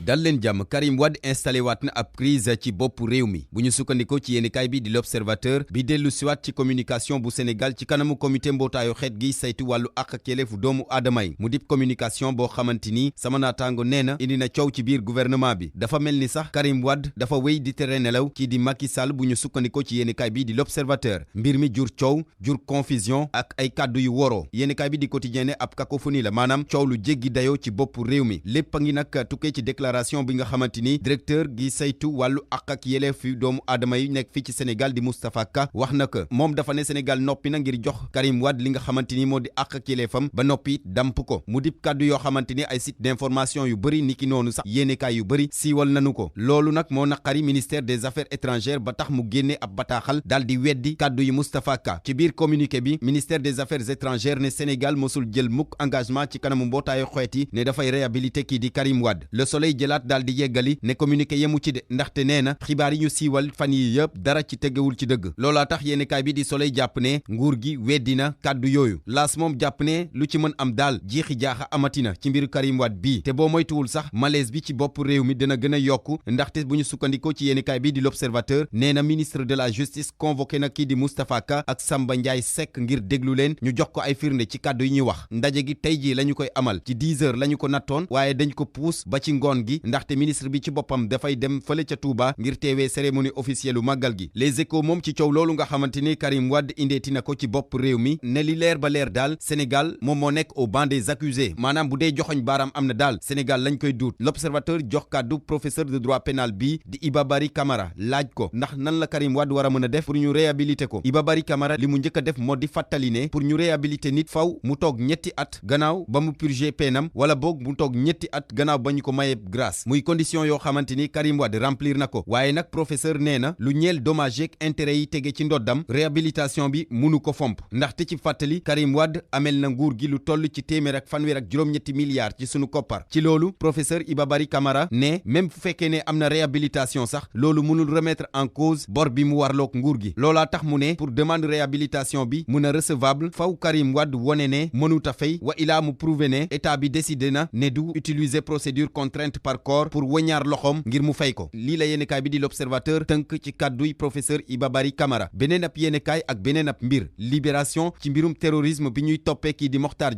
dal leen jàmm Karim Wade installé waat na ab crise ci bopp réew mi bu ñu sukkandikoo ci yéenekaay bi di l'Observateur bi dellu siwaat ci communication bu Sénégal ci kanamu comité mbootaayu xeet gi saytu wàllu àq ak yelleefu doomu aadama yi mu dib communication boo xamante ni sama naataango nee na indi na coow ci biir gouvernement bi dafa mel ni sax Karim Wade dafa wéy di tere nelaw kii di Macky Sall bu ñu sukkandikoo ci yéenekaay bi di l'Observateur mbir mi jur coow jur confusion ak ay kàddu yu woroo yéenekaay bi di Quotidien ne ab cacophonie la maanaam coow lu jéggi dayoo ci bopp réew mi lépp a ngi nag tukkee ci déclaration bi nga xamante ni directeur gi saytu wàllu àq ak yelleef yu doomu aadama yi nekk fii ci Sénégal di Moustapha Ka wax na ko moom dafa ne Sénégal noppi na ngir jox Karim Wade li nga xamante ni moo di àq ak yelleefam ba noppi damp ko mu dib kàddu yoo xamante ni ay site d'information yu bëri niki noonu sax yéenekaay yu bëri siiwal nanu ko loolu nag moo naqari ministère des affaires étrangères ba tax mu génne ab bataaxal daal di weddi kàddu yi Moustapha Ka ci biir communiqué bi ministère des affaires étrangères ne Sénégal mosul jël mukk engagement ci kanamu mbootaayu xeet yi ne dafay réhabilité kii di Karim Wade Le Soleil jëlaat daal di yeggali ne communiqué yemu ci de ndaxte nee na xibaar yi ñu siiwal fan yi yëpp dara ci tegewul ci dëgg loolaa tax yéenekaay bi di Soleil jàpp ne nguur gi weddi na kàddu yooyu laas moom jàpp ne lu ci mën am daal jiixi jaaxa amatina ci mbiru Karim Wade bii te boo moytuwul sax malaise bi ci bopp réew mi dina gën a yokku ndaxte bu ñu sukkandikoo ci yéenekaay bi di l'Observateur nee na ministre de la justice convoqué na kii di Moustapha Ka ak Samba Ndiaye Seck ngir déglu leen ñu jox ko ay firnde ci kàddu yi ñuy wax ndaje gi tey jii la ñu koy amal ci 10 heures la ñu ko nattoon waaye dañ ko puus ba ci ngoon gi ndaxte ministre bi ci boppam dafay dem fële ca Touba ngir teewee cérémonie officielle u màggal gi Les Échos moom ci coow loolu nga xamante ni Karim Wade indeeti na ko ci bopp réew mi ne li leer ba leer daal Sénégal moom moo nekk au banc des accusés maanaam bu dee joxoñ baaraam am na daal Sénégal lañ koy duut L'Observateur jox kàddu professeur de droit pénal bi di Iba Barry Camara laaj ko ndax nan la Karim Wade war a mën a def pour ñu réhabiliter ko Iba Barry Camara li mu njëkk a def moo di fàttali ne pour ñu réhabiliter nit faw mu toog ñetti at gannaaw ba mu purger penam wala boog mu toog ñetti at gannaaw ba ñu ko mayee grâce muy condition yoo xamante ni Karim Wade remplir na ko waaye nag professeur nee na lu ñeel dommage yeeg intérêt yi tege ci ndoddam réhabilitation bi munu ko fomp ndaxte ci fàttali Karim Wade amel na nguur gi lu toll ci téeméer ak fanweer ak juróom-ñetti milliards ci sunu koppar ci loolu professeur Iba Barry Camara ne même fu fekkee ne am na réhabilitation sax loolu mënul remettre en cause bor bi mu warloog nguur gi loolaa tax mu ne pour demande réhabilitation bi mun a recevable faw Karim Wade wone ne mënut a fay wa ilaa mu prouver ne état bi décidé na ne du utiliser procédure contrainte par corps pour wëñaar loxoom ngir mu fay ko lii la yéenekaay bi di l'Observateur tënk ci kàdduy professeur Iba Barry Camara beneen ab yéenekaay ak beneen ab mbir Libération ci mbirum terrorisme bi ñuy toppee kii di Mokhtar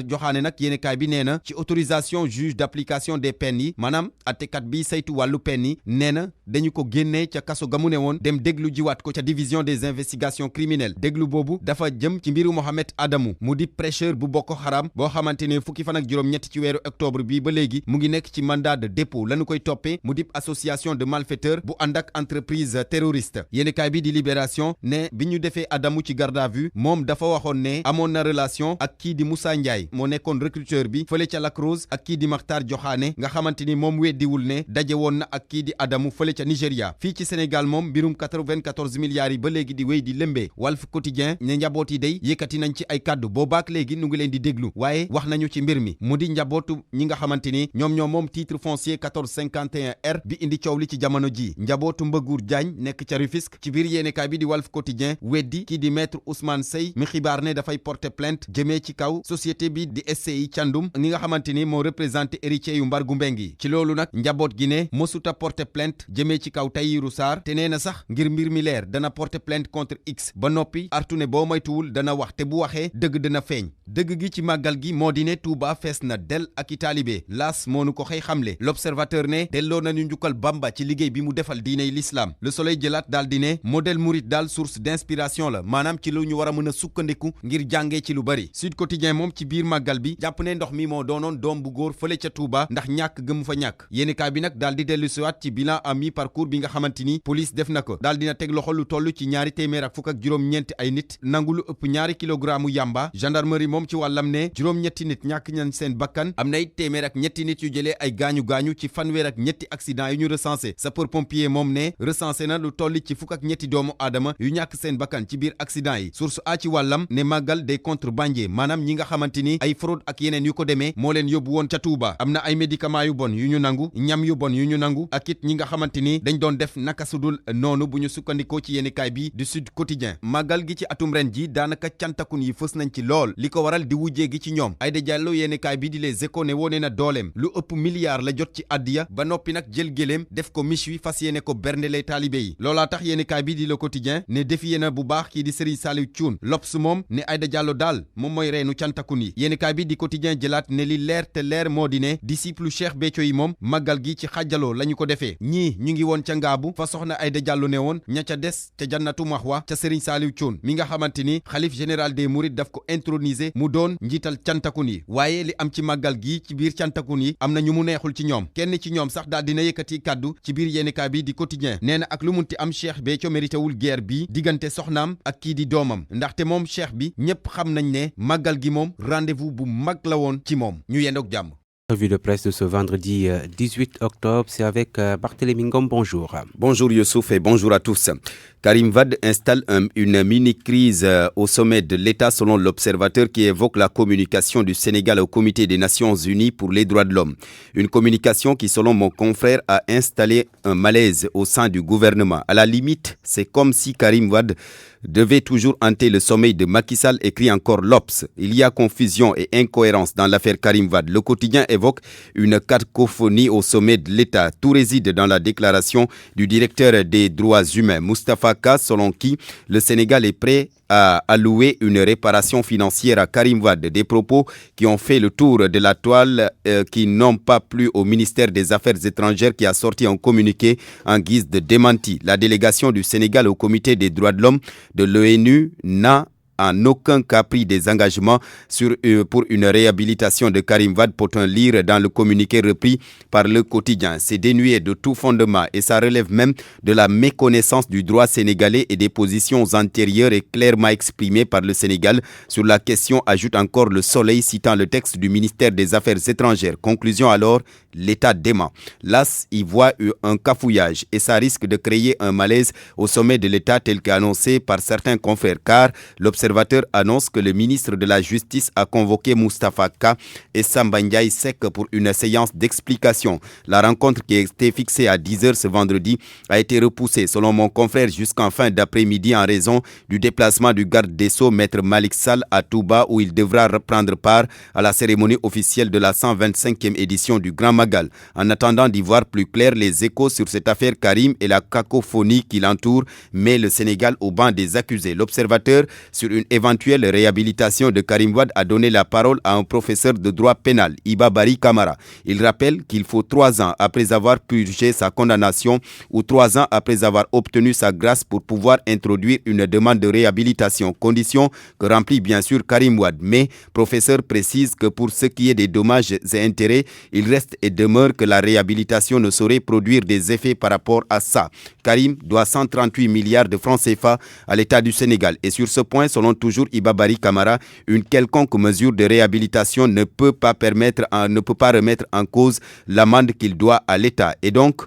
Diokhane nag yéenekaay bi nee na ci autorisation juge d'application des peines yi maanaam attekat bi saytu wàllu peine yi nee na dañu ko génnee ca kaso ga mu ne woon dem déglu jiwaat ko ca division des investigations criminelles déglu boobu dafa jëm ci mbiru Mohamed Adamou mu di prêcheur bu Boko Haram boo xamante ne fukki fan ak juróom-ñett ci weeru octobre bi ba léegi mu ngi nekk ci mandat de dépôt lañu koy toppee mu di association de malfaiteurs bu ànd ak entreprise terroriste yéenekaay bi di Libération ne bi ñu defee Adamou ci garde à vue moom dafa waxoon ne amoon na relation ak kii di Moussa Ndiaye moo nekkoon recruteur bi fële ca Lac Rose ak kii di Mokhtar Diokhane nga xamante ni moom weddiwul ne daje woon na ak kii di Adamou fële ca Nigéria fii ci Sénégal moom mbirum 94 milliards yi ba léegi di wéy di lëmbee Walf Quotidien ne njaboot yi day yëkkati nañ ci ay kàddu boobaak léegi nu ngi leen di déglu waaye wax nañu ci mbir mi mu di njabootu ñi nga xamante ni ñoom moom titre foncier 1451R bi indi coow li ci jamono ji njabootu Mbëggour Diagne nekk ca Rufisque ci biir yéenekaay bi di Walf Quotidien weddi kii di maître Ousmane Seye mi xibaar ne dafay porter plainte jëmee ci kaw société bi di SCI Thiandoum ñi nga xamante ni moo représenté héritier yu Mbargu Mbeng yi ci loolu nag njaboot gi ne mësuta porter plainte jëmee ci kaw Tahirou Sarr te nee na sax ngir mbir mi leer dana porter plainte contre X ba noppi artu ne boo moytuwul dana wax te bu waxee dëgg dana feeñ dëgg gi ci màggal gi moo di ne Touba fees na del ak i taalibe laas moo nu ko xëy xamle L'Observateur ne delloo nañu njukkal Bamba ci liggéey bi mu defal diiney l'islam Le Soleil jëlaat daal di ne modèle mouride daal source d'inspiration la maanaam ci lu ñu war a mën a sukkandiku ngir jàngee ci lu bari Sud Quotidien moom ci biir màggal bi jàpp ne ndox mi moo doonoon doom bu góor fële ca Touba ndax ñàkk gëmu fa ñàkk yéenekaay bi nag daal di dellu siwaat ci bilan à mi-parcours bi nga xamante ni police def na ko daal dina teg loxo lu toll ci ñaari téeméer ak fukk ak juróom-ñeenti ay nit nangu lu ëpp ñaari kilogramme yamba gendarmerie moom ci wàllam ne juróom-ñetti nit ñàkk nañ seen bakkan am na it téeméer ak ñetti nit yu jëlee ay gaañu-gaañu ci fanweer ak ñetti accident yu ñu recensé sapeur pompier moom ne recensé na lu toll ci fukk ak ñetti doomu aadama yu ñàkk seen bakkan ci biir accident yi source a ci wàllam ne màggal des contrebandiers maanaam ñi nga xamante ni ay fraude ak yeneen yu ko demee moo leen yóbbu woon ca Touba am na ay médicaments yu bon yu ñu nangu ñam yu bon yu ñu nangu ak it ñi nga xamante ni dañ doon def naka sudul noonu bu ñu sukkandikoo ci yéenekaay bi du Sud Quotidien màggal gi ci atum ren ji daanaka cantakun yi fës nañ ci lool li ko waral di wujjee gi ci ñoom Aïda Diallo yéenekaay bi di Les Échos ne wone na dooleem lu ëpp milliards la jot ci addiya ba noppi nag jël géléem def ko miche wi fas yéene ko berndelee taalibe yi loolaa tax yéenekaay bi di Le Quotidien ne defiyee na bu baax kii di Serigne Saliou Thioune L'Obs moom ne Aïda Diallo daal moom mooy reenu cantakun yi yéenekaay bi di Quotidien jëlaat ne li leer te leer moo di ne disciple Cheikh Béthio yi moom màggal gi ci xàjjaloo lañu ko defee ñii ñu ngi woon ca Ngaabu fa soxna Aïda Diallo ne woon ña ca des ca Jannatu Mahwa ca Serigne Saliou Thioune mi nga xamante ni xalif général des Mourides daf ko introniser mu doon njiital cantakun yi waaye li am ci màggal gi ci biir cantakun yi am na ñu mu neexul ci ñoom kenn ci ñoom sax daal dina yëkkati kàddu ci biir yéenekaay bi di Quotidien nee na ak lu munti am Cheikh Béthio mérité wul guerre bi diggante soxnaam ak kii di doomam ndaxte moom Cheikh bi ñépp xam nañ ne màggal gi moom rendez-vous bu mag la woon ci moom ñu yendoog jàmm. Revue de presse de ce vendredi 18 octobre, c'est avec Barthélémy Ngom, bonjour. Bonjour Youssouf et bonjour à tous. Karim Wade installe une mini-crise au sommet de l'État selon l'Observateur qui évoque la communication du Sénégal au Comité des Nations Unies pour les droits de l'homme. Une communication qui, selon mon confrère, a installé un malaise au sein du gouvernement. À la limite, c'est comme si Karim Wade devait toujours hanter le sommeil de Macky Sall, écrit encore l'Obs. Il y a confusion et incohérence dans l'affaire Karim Wade. Le quotidien évoque une cacophonie au sommet de l'État. Tout réside dans la déclaration du directeur des droits humains, Moustapha Ka, selon qui le Sénégal est prêt à allouer une réparation financière à Karim Wade. Des propos qui ont fait le tour de la toile, qui n'ont pas plu au ministère des Affaires étrangères qui a sorti un communiqué en guise de démenti. La délégation du Sénégal au Comité des droits de l'homme de l'ONU n'a en aucun cas pris des engagements pour une réhabilitation de Karim Wade, peut-on lire dans le communiqué repris par Le Quotidien. C'est dénué de tout fondement et ça relève même de la méconnaissance du droit sénégalais et des positions antérieures et clairement exprimées par le Sénégal sur la question, ajoute encore Le Soleil, citant le texte du ministère des Affaires étrangères. Conclusion alors, l'État dément. L'AS y voit un cafouillage et ça risque de créer un malaise au sommet de l'État tel qu'annoncé par certains confrères, car l'Observateur annonce que le ministre de la Justice a convoqué Moustapha Ka et Samba Ndiaye Seck pour une séance d'explication. La rencontre qui était fixée à 10h ce vendredi a été repoussée, selon mon confrère, jusqu'en fin d'après-midi en raison du déplacement du garde des Sceaux, Maître Malick Sall, à Touba, où il devra reprendre part à la cérémonie officielle de la 125e édition du Grand Magal. En attendant d'y voir plus clair, les échos sur cette affaire Karim et la cacophonie qui l'entoure met le Sénégal au banc des accusés. L'Observateur, sur une éventuelle réhabilitation de Karim Wade, a donné la parole à un professeur de droit pénal, Iba Barry Camara. Il rappelle qu'il faut 3 ans après avoir purgé sa condamnation ou 3 ans après avoir obtenu sa grâce pour pouvoir introduire une demande de réhabilitation, condition que remplit bien sûr Karim Wade. Mais professeur précise que pour ce qui est des dommages et intérêts, il reste et demeure que la réhabilitation ne saurait produire des effets par rapport à ça. Karim doit 138 milliards de francs CFA à l'État du Sénégal. Et sur ce point, selon toujours Iba Barry Camara, une quelconque mesure de réhabilitation ne peut pas remettre en cause l'amende qu'il doit à l'État. Et donc,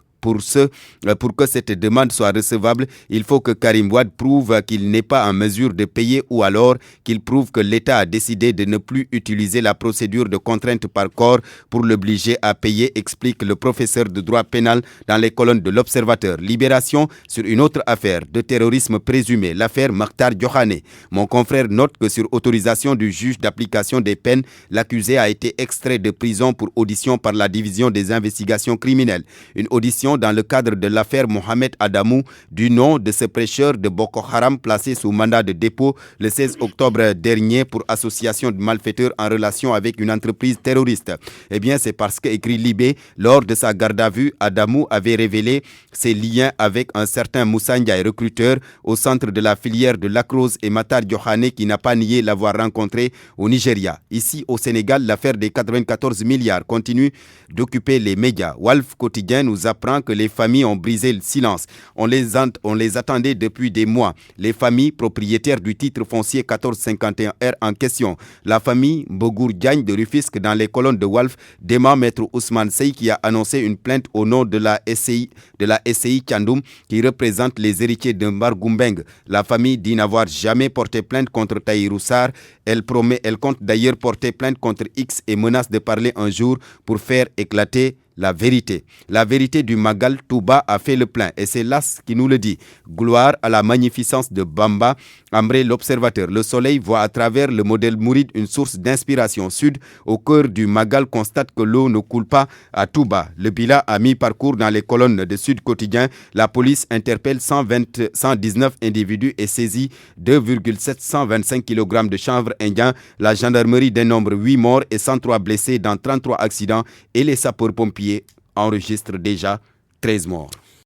pour que cette demande soit recevable, il faut que Karim Wade prouve qu'il n'est pas en mesure de payer ou alors qu'il prouve que l'État a décidé de ne plus utiliser la procédure de contrainte par corps pour l'obliger à payer, explique le professeur de droit pénal dans les colonnes de l'Observateur. Libération sur une autre affaire de terrorisme présumé, l'affaire Makhtar Diokhane. Mon confrère note que sur autorisation du juge d'application des peines, l'accusé a été extrait de prison pour audition par la division des investigations criminelles. Une audition dans le cadre de l'affaire Mohamed Adamou, du nom de ce prêcheur de Boko Haram placé sous mandat de dépôt le 16 octobre dernier pour association de malfaiteurs en relation avec une entreprise terroriste. Eh bien, c'est parce que, écrit Libé, lors de sa garde à vue, Adamou avait révélé ses liens avec un certain Moussa Ndiaye, recruteur au centre de la filière de Lacrose, et Makhtar Diokhane, qui n'a pas nié l'avoir rencontré au Nigeria. Ici, au Sénégal, l'affaire des 94 milliards continue d'occuper les médias. Walf Quotidien nous apprend que les familles ont brisé le silence. On les attendait depuis des mois. Les familles propriétaires du titre foncier 1451R en question. La famille Bogour Diagne de Rufisque, dans les colonnes de Walf, dément Maître Ousmane Sey, qui a annoncé une plainte au nom de la SCI Thiandoum, qui représente les héritiers de Margoumbeng. La famille dit n'avoir jamais porté plainte contre Tahirou Sarr. Elle compte d'ailleurs porter plainte contre X et menace de parler un jour pour faire éclater la vérité. La vérité du Magal Touba a fait le plein et c'est l'As qui nous le dit. Gloire à la magnificence de Bamba, Ambré l'Observateur. Le soleil voit à travers le modèle mouride une source d'inspiration. Sud, au cœur du Magal, constate que l'eau ne coule pas à Touba. Le bilan a mis parcours dans les colonnes de Sud Quotidien. La police interpelle 119 individus et saisit 2,725 kg de chanvre indien. La gendarmerie dénombre 8 morts et 103 blessés dans 33 accidents et les sapeurs-pompiers enregistrent déjà 13 morts.